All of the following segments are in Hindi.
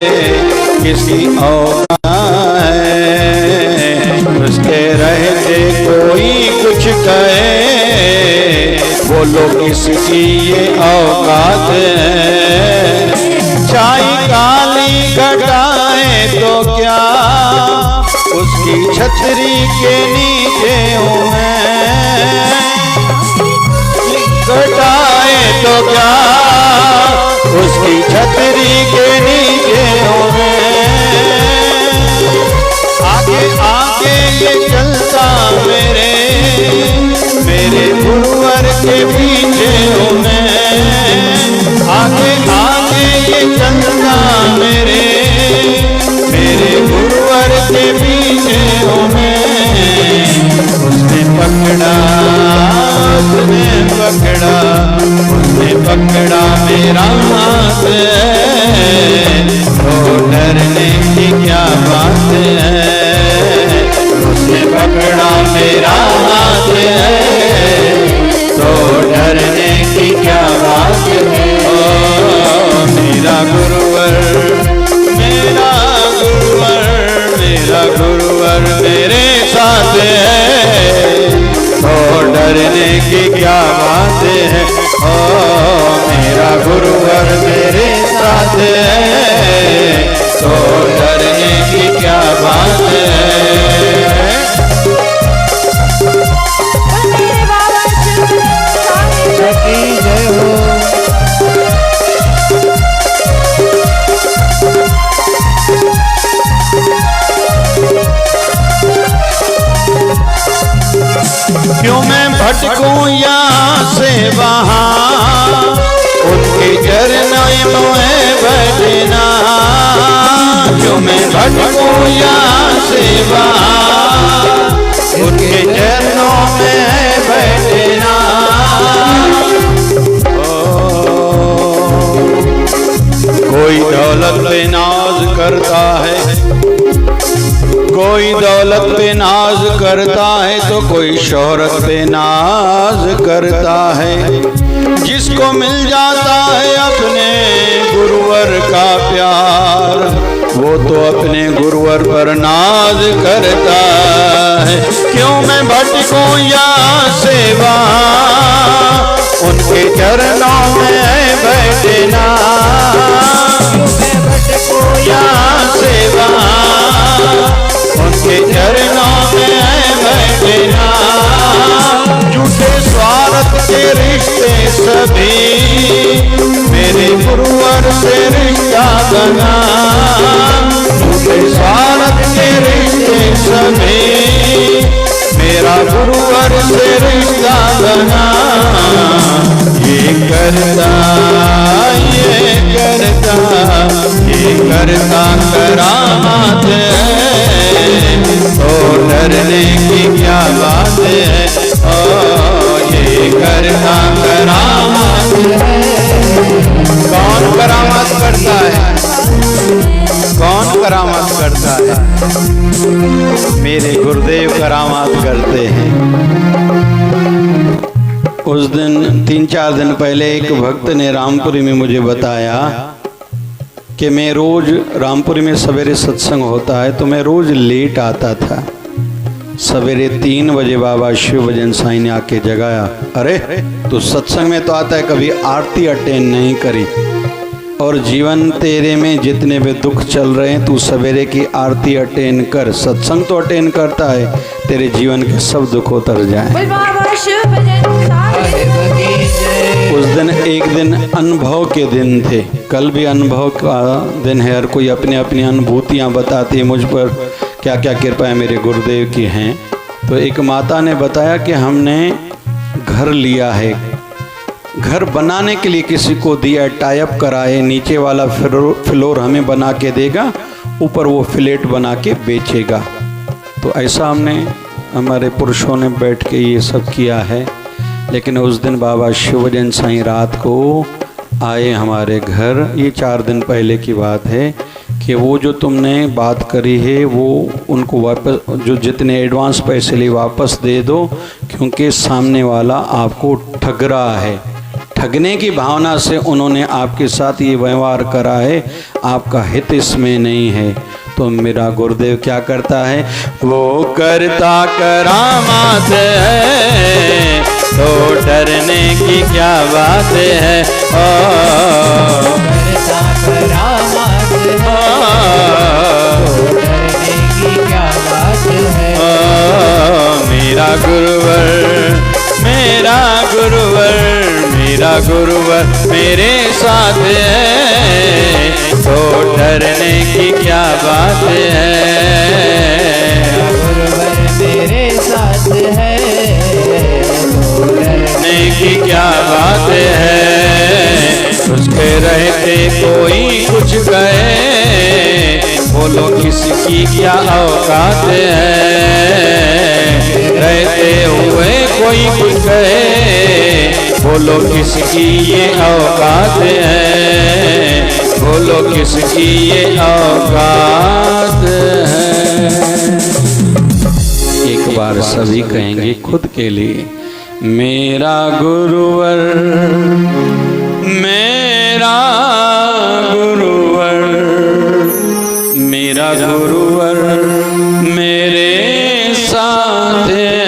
किसी औकात है, उसके रहते कोई कुछ कहे, बोलो किसकी ये औकात है। चाय काली घटाए तो क्या, उसकी छतरी के नीचे हूँ मैं। घटाए तो क्या, उसकी छतरी के नीचे हूँ मैं। आगे आगे ये चलता मेरे गुरुवर के पीछे हूँ मैं। आगे आगे ये चलता मेरे गुरुवर के पीछे हूँ मैं। उसने पकड़ा मेरा हाथ, तो डरने की क्या बात है। उसने पकड़ा मेरा हाथ है, तो डरने की क्या बात है। ओ मेरा गुरुवर मेरे साथ है, तो डरने की क्या बात है। ओ मेरा गुरुवर मेरे साथ है, तो डरने की क्या बात है। जय हो। क्यों मैं भटकूं यहाँ से वहाँ, उनके चरणों में बैठना। क्यों मैं भटकूं यहाँ से वहाँ, उनके चरणों में बैठना। कोई दौलत पे नाज करता है, कोई दौलत पे नाज करता है, तो कोई शोहरत पे नाज करता है। जिसको मिल जाता है अपने गुरुवर का प्यार, वो तो अपने गुरुवर पर नाज करता है। क्यों मैं भटकूं यहाँ से वहाँ, उनके चरणों में बैठना। मैं भटकूं यहाँ से वहाँ, उनके चरणों में बैठना। झूठे स्वार्थ के रिश्ते सभी, मेरे गुरुवर से रिश्ता बना। झूठे स्वार्थ के रिश्ते सभी, मेरा गुरुवर से रिश्ता बना। ये करता करामात है, तो डरने की क्या बात है। ओ ये करता करामात है। कौन करामात करता है, कौन करामात करता है। मेरे गुरुदेव करामात करते हैं। उस दिन 3-4 दिन पहले एक भक्त ने रामपुरी में मुझे बताया कि मैं रोज रामपुरी में सवेरे सत्संग होता है, तो मैं रोज लेट आता था। सवेरे 3 बजे बाबा शिव भजन साईं ने आके जगाया। अरे तू सत्संग में तो आता है, कभी आरती अटेंड नहीं करी, और जीवन तेरे में जितने भी दुख चल रहे हैं, तू सवेरे की आरती अटेंड कर, सत्संग तो अटेंड करता है, तेरे जीवन के सब दुख उतर जाए। उस दिन एक दिन अनुभव के दिन थे, कल भी अनुभव का दिन है। हर कोई अपनी अपनी अनुभूतियाँ बताती है, मुझ पर क्या क्या कृपा मेरे गुरुदेव की हैं। तो एक माता ने बताया कि हमने घर लिया है, घर बनाने के लिए किसी को दिया, टाइप कराए, नीचे वाला फ्लोर हमें बना के देगा, ऊपर वो फ्लैट बना के बेचेगा। तो ऐसा हमने हमारे पुरुषों ने बैठ के ये सब किया है। लेकिन उस दिन बाबा शिवभजन साईं रात को आए हमारे घर, ये 4 दिन पहले की बात है, कि वो जो तुमने बात करी है वो उनको वापस, जो जितने एडवांस पैसे लिए वापस दे दो, क्योंकि सामने वाला आपको ठग रहा है। ठगने की भावना से उन्होंने आपके साथ ये व्यवहार करा है, आपका हित इसमें नहीं है। तो मेरा गुरुदेव क्या करता है, वो करता करामात है, तो डरने की क्या बात है। ओ करता करामात है, तो डरने की क्या बात है। मेरा गुरुवर, मेरा गुरुवर, मेरा गुरुवर मेरे साथ है, तो डरने की क्या बात है। गुरुवर मेरे साथ है, तो डरने की क्या बात है। उसके रहते कोई कुछ कहे, बोलो किसकी क्या औकात है। रहते हुए कोई कुछ कहे, बोलो किसकी ये औकात है, बोलो किसकी ये औकात है। एक बार सभी कहेंगे खुद के लिए, मेरा गुरुवर, मेरा गुरुवर, मेरा गुरुवर मेरे साथ है,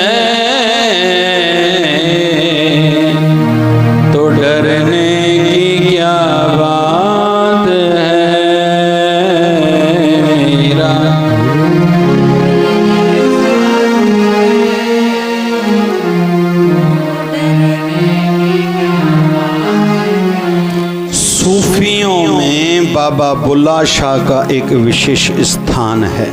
तो डरने की क्या बात है। मेरा सूफियों में बाबा बुल्ला शाह का एक विशेष स्थान है।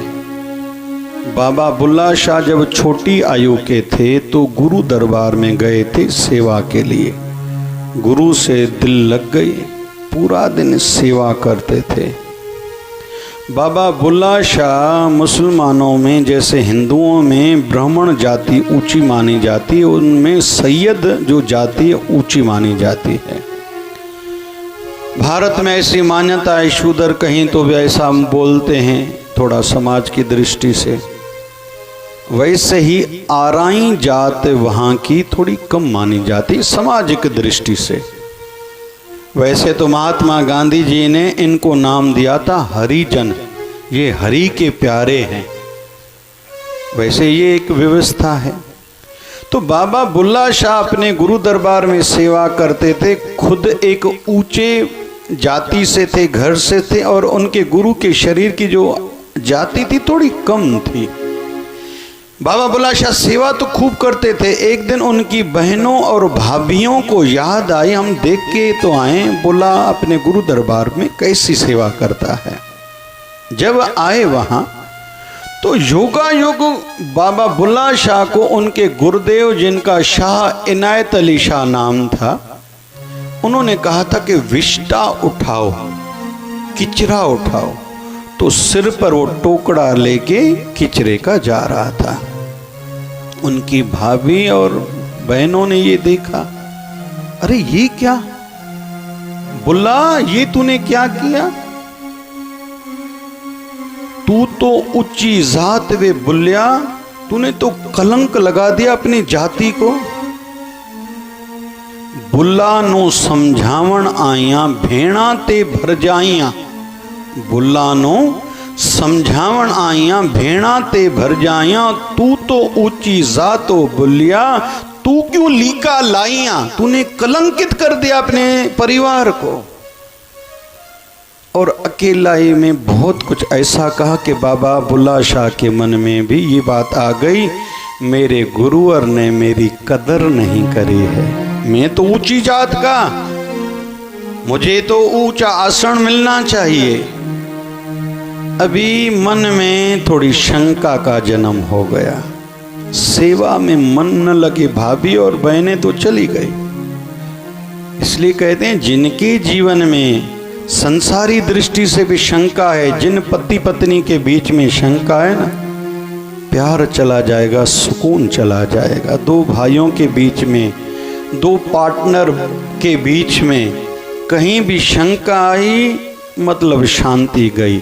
बाबा बुल्ला शाह जब छोटी आयु के थे तो गुरु दरबार में गए थे सेवा के लिए। गुरु से दिल लग गई, पूरा दिन सेवा करते थे। बाबा बुल्ला शाह मुसलमानों में जैसे हिंदुओं में ब्राह्मण जाति ऊंची मानी जाती है, उनमें सैयद जो जाति है ऊंची मानी जाती है। भारत में ऐसी मान्यता है, शूद्र कहीं तो भी ऐसा बोलते हैं थोड़ा समाज की दृष्टि से। वैसे ही आराई जात वहाँ की थोड़ी कम मानी जाती सामाजिक दृष्टि से। वैसे तो महात्मा गांधी जी ने इनको नाम दिया था हरिजन, ये हरि के प्यारे हैं। वैसे ये एक व्यवस्था है। तो बाबा बुल्ला शाह अपने गुरु दरबार में सेवा करते थे। खुद एक ऊंचे जाति से थे, घर से थे, और उनके गुरु के शरीर की जो जाति थी थोड़ी कम थी। बाबा बुल्ला शाह सेवा तो खूब करते थे। एक दिन उनकी बहनों और भाभियों को याद आई, हम देख के तो आए बुल्ला अपने गुरु दरबार में कैसी सेवा करता है। जब आए वहां तो योगायोग बाबा बुल्ला शाह को उनके गुरुदेव, जिनका शाह इनायत अली शाह नाम था, उन्होंने कहा था कि विष्टा उठाओ, किचरा उठाओ। तो सिर पर वो टोकरा लेके किचरे का जा रहा था। उनकी भाभी और बहनों ने ये देखा, अरे ये क्या बुल्ला, ये तूने क्या किया? तू तो ऊंची जात वे बुल्लिया, तूने तो कलंक लगा दिया अपनी जाति को। बुल्ला नो समझावण आया, भेणा ते भर जाइया। बुल्ला नो समझावण आइया, भेणा ते भर जाइया। तू तो ऊंची जातो बुल्लिया, तू क्यों लीका लाइया? तूने कलंकित कर दिया अपने परिवार को। और अकेला ही में बहुत कुछ ऐसा कहा कि बाबा बुल्ला शाह के मन में भी ये बात आ गई, मेरे गुरुवर ने मेरी कदर नहीं करी है। मैं तो ऊंची जात का, मुझे तो ऊंचा आसन मिलना चाहिए। अभी मन में थोड़ी शंका का जन्म हो गया। सेवा में मन न लगे, भाभी और बहनें तो चली गई। इसलिए कहते हैं जिनके जीवन में संसारी दृष्टि से भी शंका है, जिन पति पत्नी के बीच में शंका है ना, प्यार चला जाएगा, सुकून चला जाएगा। दो भाइयों के बीच में, दो पार्टनर के बीच में कहीं भी शंका आई मतलब शांति गई।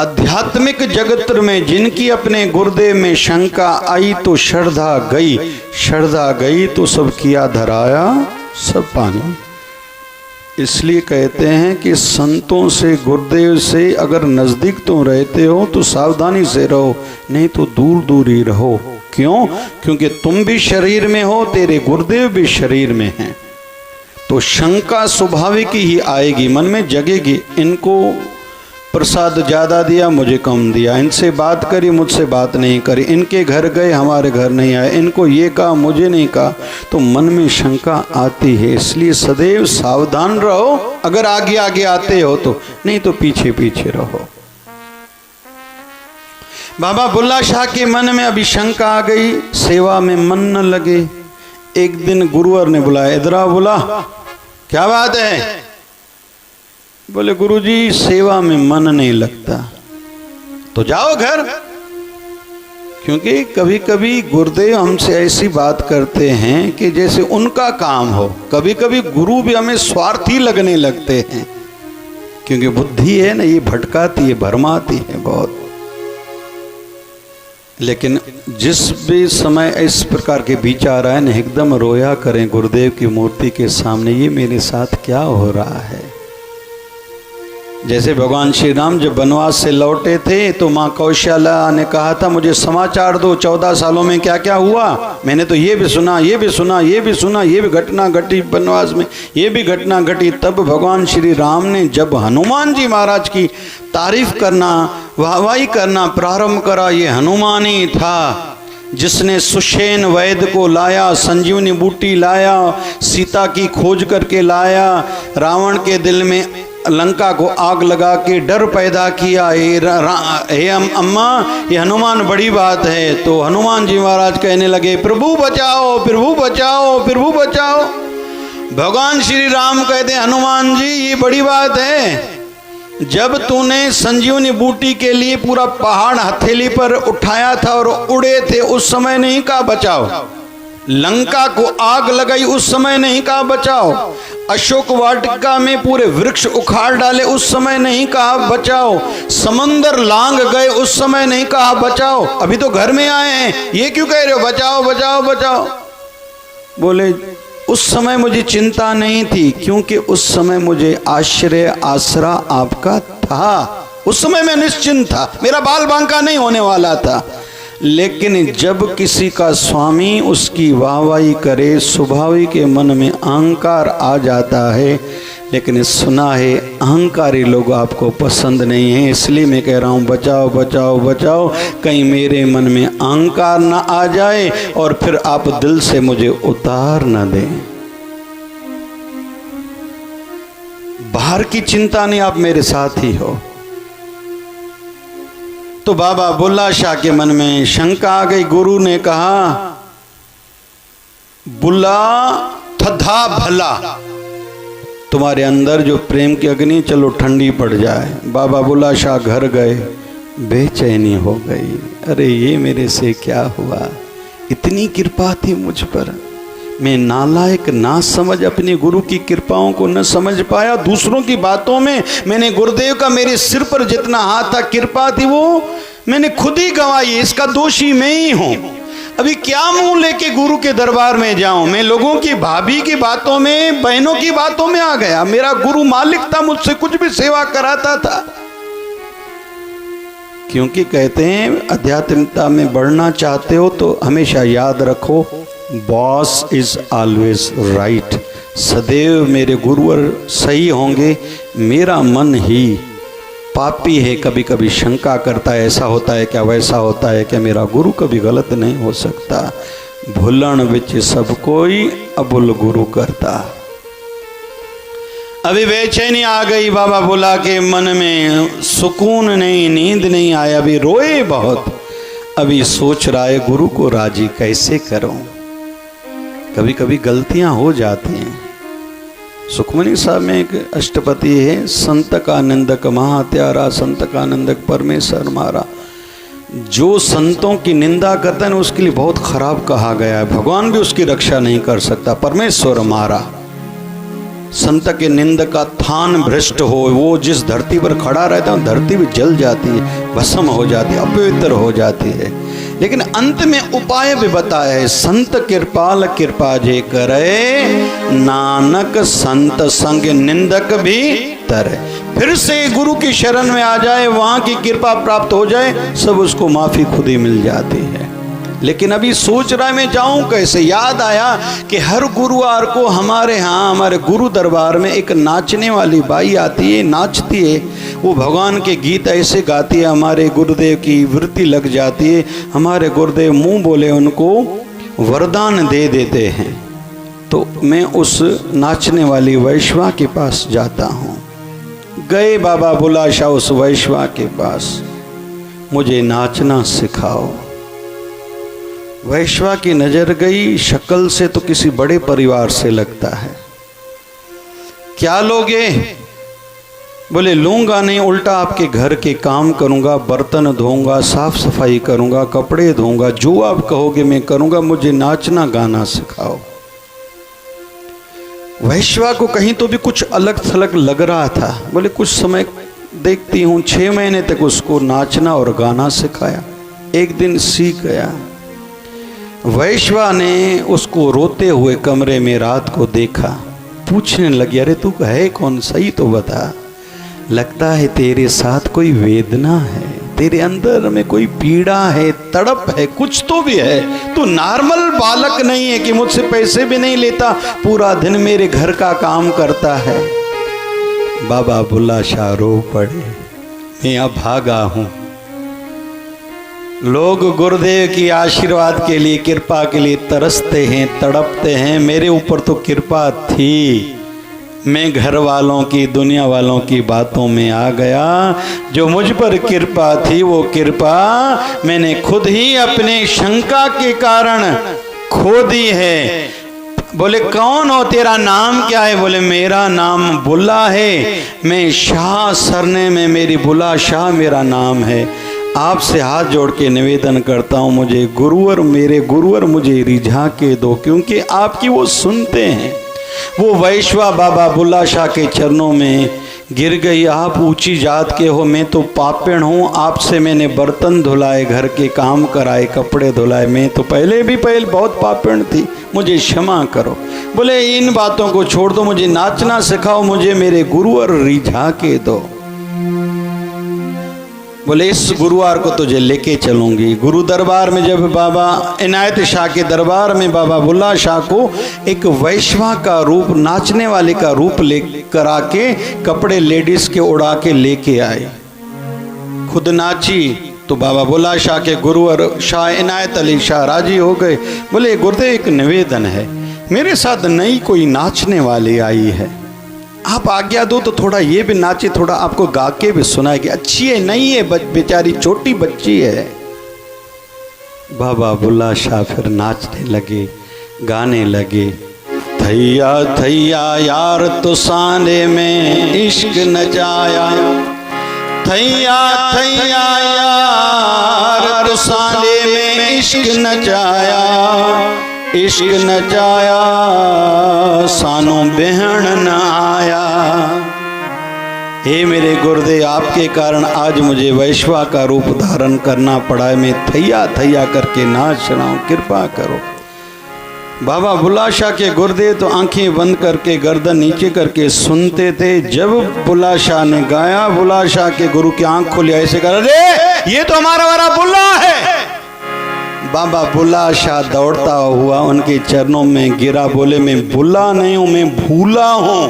आध्यात्मिक जगत में जिनकी अपने गुरुदेव में शंका आई तो श्रद्धा गई, श्रद्धा गई तो सब किया धराया सब पानी। इसलिए कहते हैं कि संतों से, गुरुदेव से अगर नज़दीक तुम रहते हो तो सावधानी से रहो, नहीं तो दूर दूर ही रहो। क्यों? क्योंकि तुम भी शरीर में हो, तेरे गुरुदेव भी शरीर में हैं। तो शंका स्वाभाविक ही आएगी, मन में जगेगी। इनको प्रसाद ज़्यादा दिया, मुझे कम दिया, इनसे बात करी, मुझसे बात नहीं करी, इनके घर गए, हमारे घर नहीं आए, इनको ये कहा, मुझे नहीं कहा, तो मन में शंका आती है। इसलिए सदैव सावधान रहो, अगर आगे आगे आते हो तो, नहीं तो पीछे पीछे रहो। बाबा बुल्ला शाह के मन में अभी शंका आ गई, सेवा में मन न लगे। एक दिन गुरुवर ने बुलाया, इधर आओ। बोला क्या बात है? बोले गुरुजी सेवा में मन नहीं लगता। तो जाओ घर। क्योंकि कभी कभी गुरुदेव हमसे ऐसी बात करते हैं कि जैसे उनका काम हो। कभी कभी गुरु भी हमें स्वार्थी लगने लगते हैं, क्योंकि बुद्धि है ना, ये भटकाती है, भरमाती है बहुत। लेकिन जिस भी समय इस प्रकार के विचार आए ना, एकदम रोया करें गुरुदेव की मूर्ति के सामने, ये मेरे साथ क्या हो रहा है। जैसे भगवान श्री राम जब वनवास से लौटे थे तो माँ कौशल्या ने कहा था, मुझे समाचार दो 14 सालों में क्या क्या हुआ। मैंने तो ये भी सुना, ये भी सुना, ये भी सुना, ये भी घटना घटी वनवास में, ये भी घटना घटी। तब भगवान श्री राम ने जब हनुमान जी महाराज की तारीफ करना, वाहवाही करना प्रारंभ करा, ये हनुमान ही था जिसने सुषेण वैद्य को लाया, संजीवनी बूटी लाया, सीता की खोज करके लाया, रावण के दिल में लंका को आग लगा के डर पैदा किया। हे अम्मा, ये हनुमान बड़ी बात है। तो हनुमान जी महाराज कहने लगे, प्रभु बचाओ, प्रभु बचाओ, प्रभु बचाओ। भगवान श्री राम कहते, हनुमान जी ये बड़ी बात है। जब तूने संजीवनी बूटी के लिए पूरा पहाड़ हथेली पर उठाया था और उड़े थे, उस समय नहीं कहा बचाओ। लंका को आग लगाई, उस समय नहीं कहा बचाओ। अशोक वाटिका में पूरे वृक्ष उखाड़ डाले, उस समय नहीं कहा बचाओ। समंदर लांग गए, उस समय नहीं कहा बचाओ। अभी तो घर में आए हैं, ये क्यों कह रहे हो बचाओ बचाओ बचाओ। बोले उस समय मुझे चिंता नहीं थी, क्योंकि उस समय मुझे आश्रय आसरा आपका था। उस समय मैं निश्चिंत था, मेरा बाल बांका नहीं होने वाला था। लेकिन जब किसी का स्वामी उसकी वाहवाही करे, स्वाभाविक के मन में अहंकार आ जाता है। लेकिन सुना है अहंकारी लोग आपको पसंद नहीं है, इसलिए मैं कह रहा हूँ बचाओ बचाओ बचाओ, कहीं मेरे मन में अहंकार ना आ जाए और फिर आप दिल से मुझे उतार न दें। बाहर की चिंता नहीं, आप मेरे साथ ही हो। तो बाबा बुल्ला शाह के मन में शंका आ गई। गुरु ने कहा, बुल्ला थधा भला, तुम्हारे अंदर जो प्रेम की अग्नि चलो ठंडी पड़ जाए। बाबा बुल्ला शाह घर गए, बेचैनी हो गई। अरे ये मेरे से क्या हुआ, इतनी कृपा थी मुझ पर, मैं नालायक ना समझ अपने गुरु की कृपाओं को न समझ पाया। दूसरों की बातों में मैंने गुरुदेव का मेरे सिर पर जितना हाथ था, कृपा थी, वो मैंने खुद ही गंवाई। इसका दोषी मैं ही हूँ। अभी क्या मुंह लेके गुरु के दरबार में जाऊं। मैं लोगों की, भाभी की बातों में, बहनों की बातों में आ गया। मेरा गुरु मालिक था, मुझसे कुछ भी सेवा कराता था। क्योंकि कहते हैं आध्यात्मिकता में बढ़ना चाहते हो तो हमेशा याद रखो, बॉस इज ऑलवेज राइट। सदैव मेरे गुरुवर सही होंगे, मेरा मन ही पापी है, कभी कभी शंका करता है, ऐसा होता है क्या, वैसा होता है क्या, मेरा गुरु कभी गलत नहीं हो सकता। भुलन विच सब कोई अबुल गुरु करता। अभी बेचैनी आ गई बाबा बुल्ला के मन में, सुकून नहीं, नींद नहीं आया, अभी रोए बहुत। अभी सोच रहा है गुरु को राजी कैसे करूं। कभी कभी गलतियां हो जाती हैं। सुखमनी साहब में एक अष्टपति है, संत का निंदक महात्यारा, संत का निंदक परमेश्वर मारा। जो संतों की निंदा करता है ना, उसके लिए बहुत खराब कहा गया है। भगवान भी उसकी रक्षा नहीं कर सकता, परमेश्वर मारा। संत के निंद का थान भ्रष्ट हो, वो जिस धरती पर खड़ा रहता है धरती भी जल जाती है, भस्म हो जाती है, अपवित्र हो जाती है। लेकिन अंत में उपाय भी बताया है, संत कृपाल कृपा जे करे, नानक संत संग निंदक भी तरे। फिर से गुरु की शरण में आ जाए, वहां की कृपा प्राप्त हो जाए, सब उसको माफी खुद ही मिल जाती है। लेकिन अभी सोच रहा है मैं जाऊं कैसे। याद आया कि हर गुरुवार को हमारे यहाँ हमारे गुरु दरबार में एक नाचने वाली बाई आती है, नाचती है, वो भगवान के गीत ऐसे गाती है, हमारे गुरुदेव की वृत्ति लग जाती है। हमारे गुरुदेव मुंह बोले उनको वरदान दे देते हैं। तो मैं उस नाचने वाली वैश्वा के पास जाता हूँ। गए बाबा बुल्ला शाह उस वैश्वा के पास, मुझे नाचना सिखाओ। वैश्वा की नजर गई, शक्ल से तो किसी बड़े परिवार से लगता है। क्या लोगे? बोले लूंगा नहीं, उल्टा आपके घर के काम करूंगा, बर्तन धोऊंगा, साफ सफाई करूंगा, कपड़े धोऊंगा, जो आप कहोगे मैं करूंगा, मुझे नाचना गाना सिखाओ। वैश्वा को कहीं तो भी कुछ अलग थलग लग रहा था। बोले कुछ समय देखती हूँ। 6 महीने तक उसको नाचना और गाना सिखाया। एक दिन सीख गया। वैश्वा ने उसको रोते हुए कमरे में रात को देखा, पूछने लगी, अरे तू है कौन, सही तो बता। लगता है तेरे साथ कोई वेदना है, तेरे अंदर में कोई पीड़ा है, तड़प है, कुछ तो भी है। तू नॉर्मल बालक नहीं है कि मुझसे पैसे भी नहीं लेता, पूरा दिन मेरे घर का काम करता है। बाबा बुल्ला शाह रो पड़े, मैं अभागा हूँ। लोग गुरुदेव की आशीर्वाद के लिए, कृपा के लिए तरसते हैं, तड़पते हैं। मेरे ऊपर तो कृपा थी, मैं घर वालों की, दुनिया वालों की बातों में आ गया। जो मुझ पर कृपा थी वो कृपा मैंने खुद ही अपने शंका के कारण खो दी है। बोले कौन हो, तेरा नाम क्या है? बोले मेरा नाम बुल्ला है, मैं शाह सरने में मेरी बुल्ला शाह मेरा नाम है। आपसे हाथ जोड़ के निवेदन करता हूँ, मुझे गुरुवर, मेरे गुरुवर मुझे रिझा के दो, क्योंकि आपकी वो सुनते हैं। वो वैश्वा बाबा बुल्ला शाह के चरणों में गिर गई। आप ऊंची जात के हो, मैं तो पापिण हूँ। आपसे मैंने बर्तन धुलाए, घर के काम कराए, कपड़े धुलाए, मैं तो पहले बहुत पापिण थी, मुझे क्षमा करो। बोले इन बातों को छोड़ दो, मुझे नाचना सिखाओ, मुझे मेरे गुरुवर रिझा के दो। बोले इस गुरुवार को तुझे लेके चलूंगी। गुरु दरबार में जब बाबा इनायत शाह के दरबार में बाबा बुल्ला शाह को एक वैश्वा का रूप, नाचने वाले का रूप लेकर आके कपड़े लेडीज के उड़ा के लेके आए। खुद नाची तो बाबा बुल्ला शाह के गुरुवर शाह इनायत अली शाह राजी हो गए। बोले गुरुदेव एक निवेदन है, मेरे साथ नई कोई नाचने वाली आई है, आप आज्ञा दो तो थोड़ा ये भी नाचे, थोड़ा आपको गा के भी सुनाएगी। अच्छी है, नहीं है, बेचारी छोटी बच्ची है। बाबा बुल्ला शाह फिर नाचने लगे, गाने लगे। थैया थैया यार तुसाने में इश्क नचाया, थैया थैया यार तुसाने में इश्क नचाया, इश्क नचाया सानू बहन न आया। हे मेरे गुरुदेव, आपके कारण आज मुझे वैश्वा का रूप धारण करना पड़ा है। मैं थैया थैया करके नाच रहा हूँ, कृपा करो। बाबा बुल्ला शाह के गुरुदेव तो आंखें बंद करके, गर्दन नीचे करके सुनते थे। जब बुल्ला शाह ने गाया, बुल्ला शाह के गुरु की आंख खोली, ऐसे कर, अरे ये तो हमारा वाला बुल्ला है। बाबा बुल्ला शाह दौड़ता हुआ उनके चरणों में गिरा। बोले मैं बुल्ला नहीं हूं, मैं भूला हूं,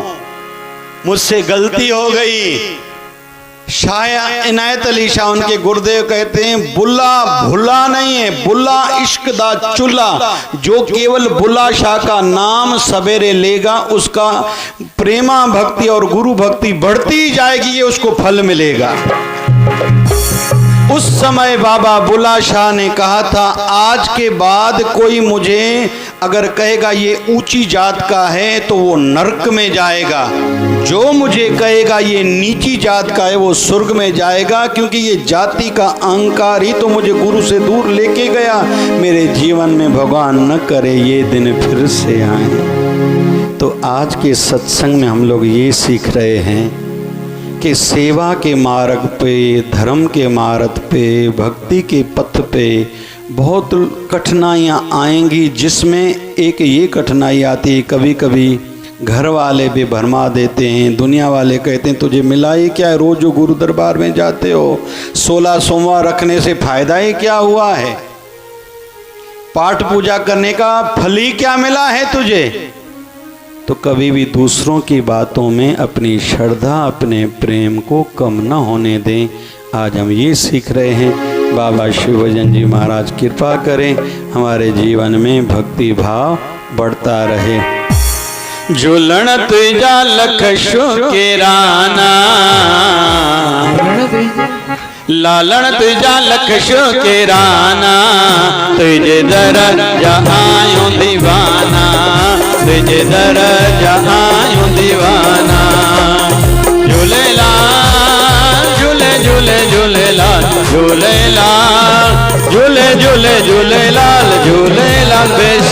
मुझसे गलती हो गई। शाह इनायत अली शाह उनके गुरुदेव कहते हैं बुल्ला भुल्ला नहीं है, बुल्ला इश्क दा चुल्ला। जो केवल बुल्ला शाह का नाम सवेरे लेगा, उसका प्रेमा भक्ति और गुरु भक्ति बढ़ती जाएगी, ये उसको फल मिलेगा। उस समय बाबा बुल्ला शाह ने कहा था, आज के बाद कोई मुझे अगर कहेगा ये ऊंची जात का है तो वो नरक में जाएगा, जो मुझे कहेगा ये नीची जात का है वो स्वर्ग में जाएगा, क्योंकि ये जाति का अहंकार ही तो मुझे गुरु से दूर लेके गया। मेरे जीवन में भगवान न करे ये दिन फिर से आए। तो आज के सत्संग में हम लोग ये सीख रहे हैं कि सेवा के मार्ग पे, धर्म के मार्ग पे, भक्ति के पथ पे बहुत कठिनाइयाँ आएंगी, जिसमें एक ये कठिनाई आती है कभी कभी घर वाले भी भरमा देते हैं, दुनिया वाले कहते हैं तुझे मिला ही क्या है, रोज जो गुरु दरबार में जाते हो, 16 सोमवार रखने से फायदा ही क्या हुआ है, पाठ पूजा करने का फल ही क्या मिला है तुझे। तो कभी भी दूसरों की बातों में अपनी श्रद्धा, अपने प्रेम को कम न होने दें। आज हम ये सीख रहे हैं। बाबा शिवभजन जी महाराज कृपा करें, हमारे जीवन में भक्ति भाव बढ़ता रहे। झूलण तुझा लख शुकेराना, लालण तुझा लख शुकेराना, तुझे दरजा आयो दीवाना, तुझे दरजा आयो दीवाना। झूलेलाल झूले झूले झूलेलाल, झूलेलाल झूले झूले झूलेलाल, झूलेलाल बेश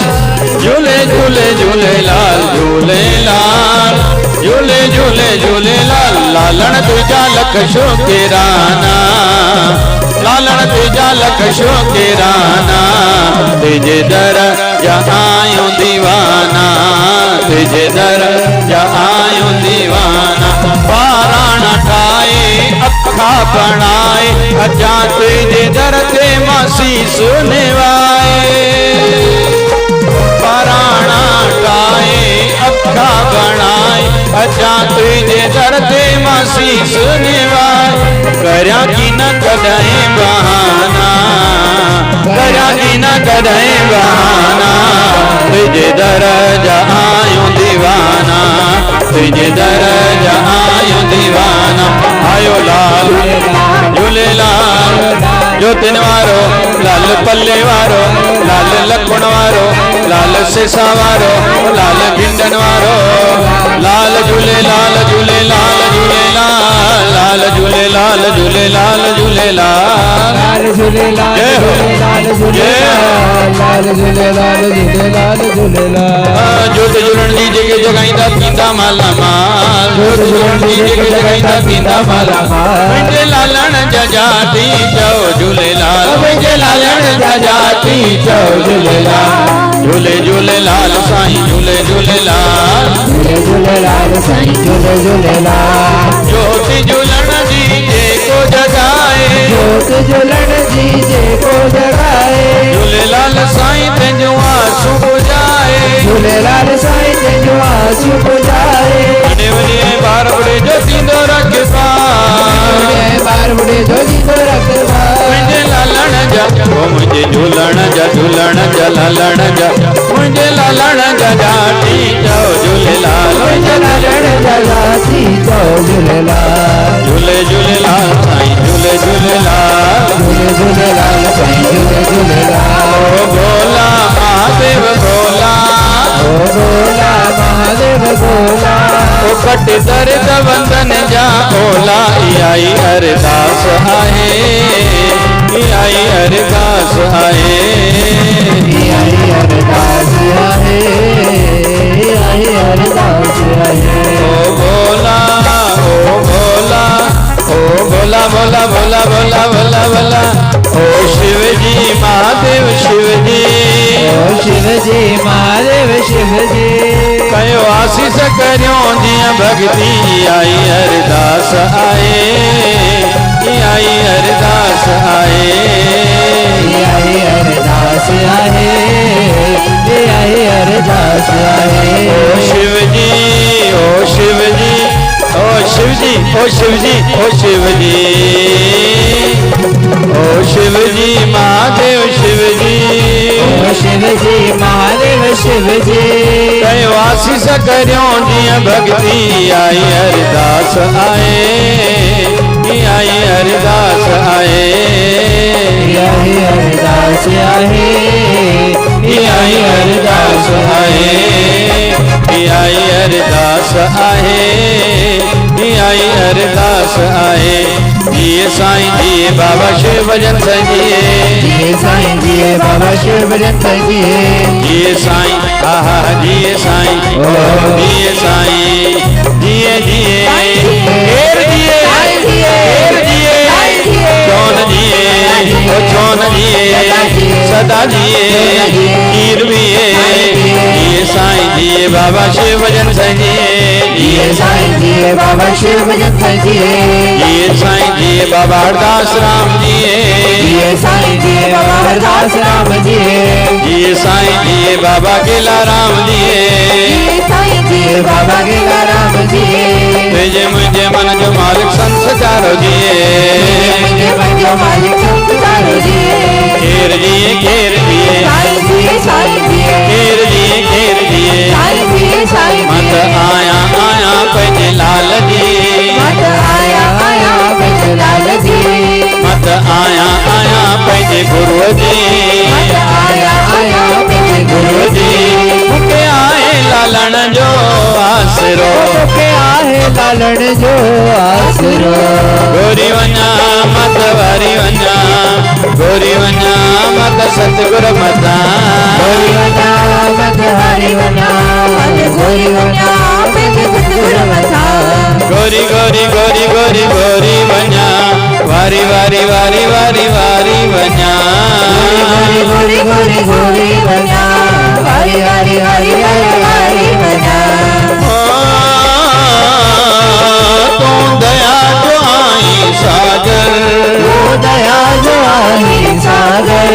झूले झूले झूलेलाल, झूलेलाल झूले झूले झूलेलाल। लालण तुझा लख शुकेराना, लालण तुझा लख शुकेराना, तुझे दरजा आयो दीवाना, तुझे दरजा आयो दीवाना। पाराणा ठाए अखा बनाए, अजा तुझे दर ते मासी सुनवाए। पाराणा ठाए अखा बनाए, अजा तुझे दर ते मासी सुनवाए। करया की न कदे बहाना, करया की न कदे बहाना, तुझे दरजा आयो दीवाना, तुझे दरजा आयो दीवाना। आयो लाल झूलेलाल ज्योतिन वारो, लाल पल्ले वारो, लाल लखण वारो, लाल सेसा वारो, लाल भिंडन वारो। लाल झूलेलाल झूलेलाल झूलेलाल, लाल झूलेलाल झूलेलाल झूलेलाल, लाल झूलेलाल झूलेलाल झूलेलाल, लाल झूलेलाल झूलेलाल झूलेलाल। ज्योत जुलण जी जगे जगाईंदा थींदा माला माल, ज्योत जुलण जी जगे जगाईंदा थींदा माला माल। मुंहिंजे लालण जा जाती चओ झूलेलाल, मुंहिंजे लालण जा जाती चओ झूलेलाल। झूले झूलेलाल साईं झूले झूलेलाल, झूले झूलेलाल साईं झूले झूलेलाल। ज्योति जुलण जी जेको जगाए, ज्योत जुलण जी जेको जगाए, झूलेलाल साईं तंहिंजो आंसू बुझाए। झूलेलाल साईं तंहिंजो आंसू बुझाए। वॾे वॾे ॿार बुढ़े जो थींदो रखवार, ॿार बुढ़े जो थींदो रखवार। मुंहिंजे लालण जा ओ मुंहिंजे झूलण जा, झूलण जा लालण जा, मुंहिंजे लालण जा जाती चओ झूलेलाल, मुंहिंजे लालण जा जाती चओ झूलेलाल। झूले झूलेलाल साईं झूले झूलेलाल, झूले झूलेलाल साईं झूले झूलेलाल। ओ भोला महादेव भोला, ओ भोला महादेव भोला। ओ कट दर्द वंदन जा ओला, आई अरदास आहे, आई अरदास आहे, आई अरदास आहे, आई अरदास आहे। ओ भोला ओ भोला, ओ भोला भोला भोला भोला भोला भोला। ओ शिव जी महादेव शिव जी, ओ शिव जी महादेव शिव जी। कयो आशीष करियो जीअं भक्ति आई अरदास आए, आई अरदास आए, आई अरदास आहे, आई अरदास आहे। ओ शिव जी ओ शिव जी ओ शिव जी ओ शिव जी ओ शिव जी, ओ शिव जी महादेव शिव जी, ओ शिव जी महादेव शिव जी। कयो आशीष करियो जीअं भक्ति आई अरदास आए, आई अरदास आए, आई अरदास आहे, आई अरदास आए, आई अरदास आहे, आई अरदास आए। जिए साईं जिए बाबा शिव भजन संजिए। जिए साईं जिए बाबा शिव भजन संजिए। जिए साईं आहा जिए साईं जिए साईं जिए जिए घेर दिए घेर दिए चौन जिए ओ चौन जिए सदा जिए हीर बिए। जिए साईं जिए बाबा शिव भजन संजिए। जिए साईं जिए बाबा शिव भजन संजिए। जिए साईं जिए बाबा हरदास राम जिए। जिए साईं जिए बाबा हरदास राम जिए। जिए साईं जिए बाबा केला राम जिए। जिए साईं जिए बाबा गेला राम जिए। तुझे मुझे मन जो मालिक संसारो जिए। मुझे मन जो मालिक संसारो जिए। घेर दिए घेर दिए साईं जिए साईं जिए। घेर दिए घेर दिए साईं जिए साईं मत जिए। आया आया पंहिंजे लाल जी। मत आया आया पंहिंजे लाल जी। मत आया आया पंहिंजे गुरुअ जी। मत आया आया पंहिंजे गुरु जी। मूंखे आहे लालण जो आसरो। मूंखे आहे लालण जो आसरो। गोरी वञा मत वारी वञा गोरी वञा मत सतगुर मता। गोरी वञा मत हरि वञा गोरी वञा पंहिंजे सतगुर मथा। गोरी गोरी गोरी गोरी गोरी वञा वारी वारी वारी वारी वारी वञा। गोरी गोरी गोरी गोरी वञा हरि हरि हरि हरि हरि वञा। तू दया जो आई सागर। तू दया जो आई सागर।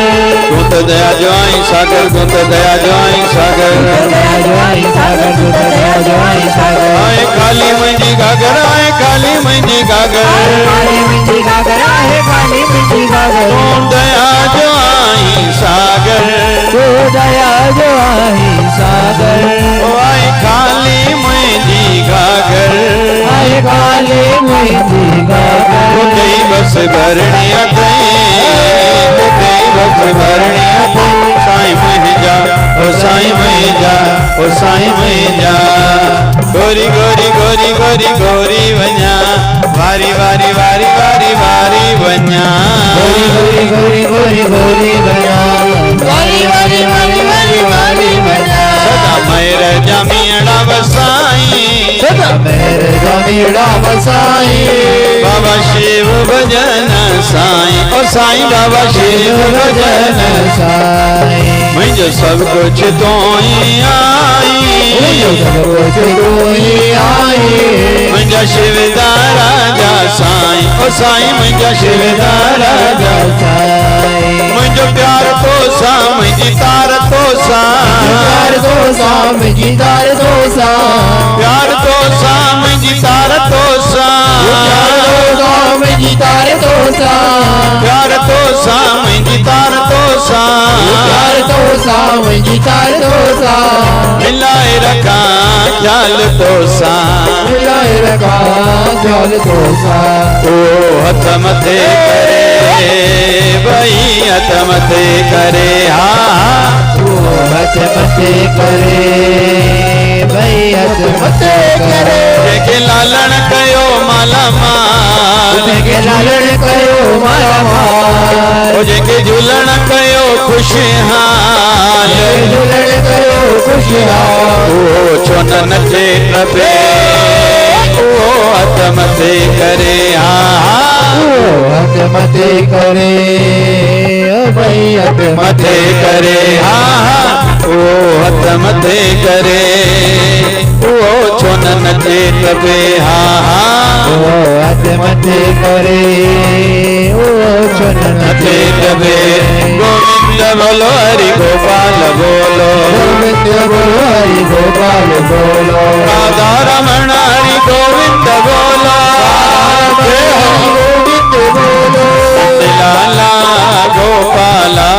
तू तो दया जो आई सागर तू तो दया जो आई सागर। दया जो आई सागर तू दया जो आई सागर। आए काली मुंहिंजी घाघर आए काली मुंहिंजी घाघर। काली मिठी घाघर आहे काली मिठी घाघर। तू दया जो आई सागर। तू दया जो आई सागर। ओ आए काली मुंहिंजी घाघर। आहे काली मिठी घाघर। तुझे बस भरणी अथई तुझे बस भरणी अथई। साईं मुंहिंजा ओ साईं मुंहिंजा ओ साईं मुंहिंजा। गोरी गोरी गोरी गोरी गोरी वञा वारी वारी वारी वारी वारी वञा। गोरी गोरी गोरी गोरी गोरी वञा वारी वारी वारी वारी वारी वञा। सदा मैर जमीड़ा वसाई। सदा मेर जमीड़ा वसाई। बाबा शिव भजन साईं ओ साईं बाबा शिव भजन साई। मुझे सब कुछ तो ही आई। सब कुछ तू ही आई। मुझा शिवदार राजा साईं ओ साईं मुझा शिवदार राजा। साई। मुझो प्यार तो सा मुझी तार तो सा। तार तो सा मुझी तार तो सा। प्यार तो सा मुझी तार तो सा। प्यार तो सा मुझी तार तो सा। प्यार तो सा मुझी तार तो सा। प्यार तो सा मुझी तार तो सा। मिलाए रखा ख्याल तो सा। मिलाए रखा ख्याल तो सा। ओ हथ मथे करे भई हथ मथे करे हा। हथ मथे करे भई हथ मथे करे। जेके लालण कयो माला माल। जेके लालण कयो माला माल। ओ जेके झूलण कयो खुशहाल। झूलण कयो खुशहाल। ओ छो न नचे नपे ओ हथ मथे करे हा। हथ मथे करे भई हथ मथे करे हा ओ हथ मथे करे ओ छो न नचे नपे हा। हथ मथे करे छन नचे नपे गोविंद बोलो हरि गोपाल बोलो। गोविंद बोलो हरि गोपाल बोलो। राधा रमण हरि गोविंद बोलो। गोविंद बोलो। लाला गोपाला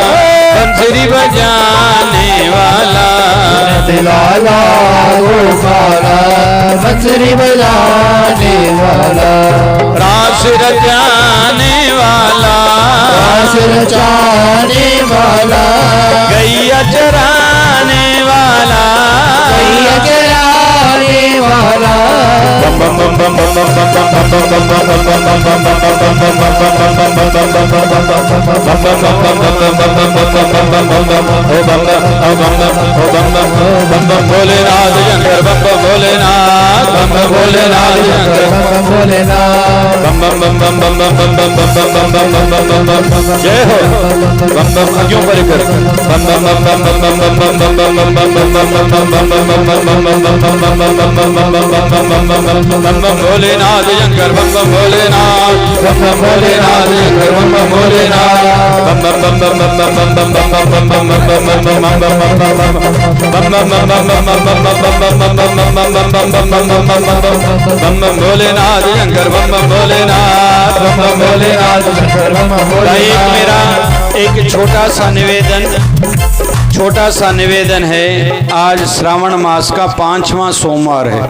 बंसुरी बजाने वाला। लाला गोपाला बंसुरी बजाने वाला। रास रचाने वाला। रास रचाने वाला। गैया चराने वाला। गैया चराने वाला। भोलेनाथ शंकर बम बम भोलेनाथ बम बम भोलेनाथ शंकर बम बम बम बम बम बम बम बम बम बम बम बम बम बम बम जय हो बम बम क्यों पर कर बम बम बम बम बम बम बम बम बम बम बम बम भोलेनाथ शंकर बम बम भोलेनाथ बम बम भोलेनाथ शंकर बम बम भोलेनाथ बम बम बम बम बम बम बम बम बम बम बम बम भोलेनाथ शंकर बम बम भोलेनाथ बम बम भोलेनाथ शंकर बम बम भोलेनाथ। मेरा एक छोटा सा निवेदन है। आज श्रावण मास का 5वां सोमवार है।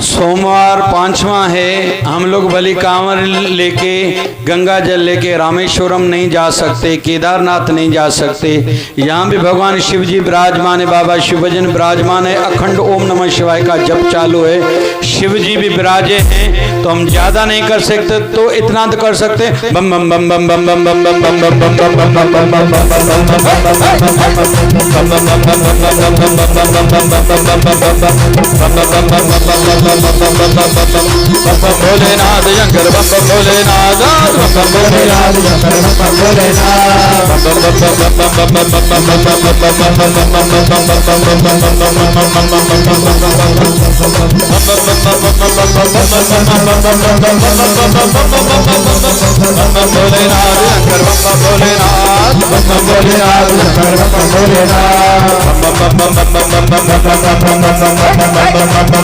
सोमवार 5वां है। हम लोग बलि कांवर लेके गंगा जल लेके रामेश्वरम नहीं जा सकते, केदारनाथ नहीं जा सकते। यहाँ भी भगवान शिव जी विराजमान है, बाबा शिवभजन विराजमान है, अखंड ओम नमः शिवाय का जप चालू है, शिव जी भी विराजे हैं। तो हम ज्यादा नहीं कर सकते तो इतना तो कर सकते बम बम बम बम बम बम बम बम बम बम बम बम बम भोलेनाथ शंकर बम बम भोलेनाथ बम बम भोलेनाथ शंकर बम बम भोलेनाथ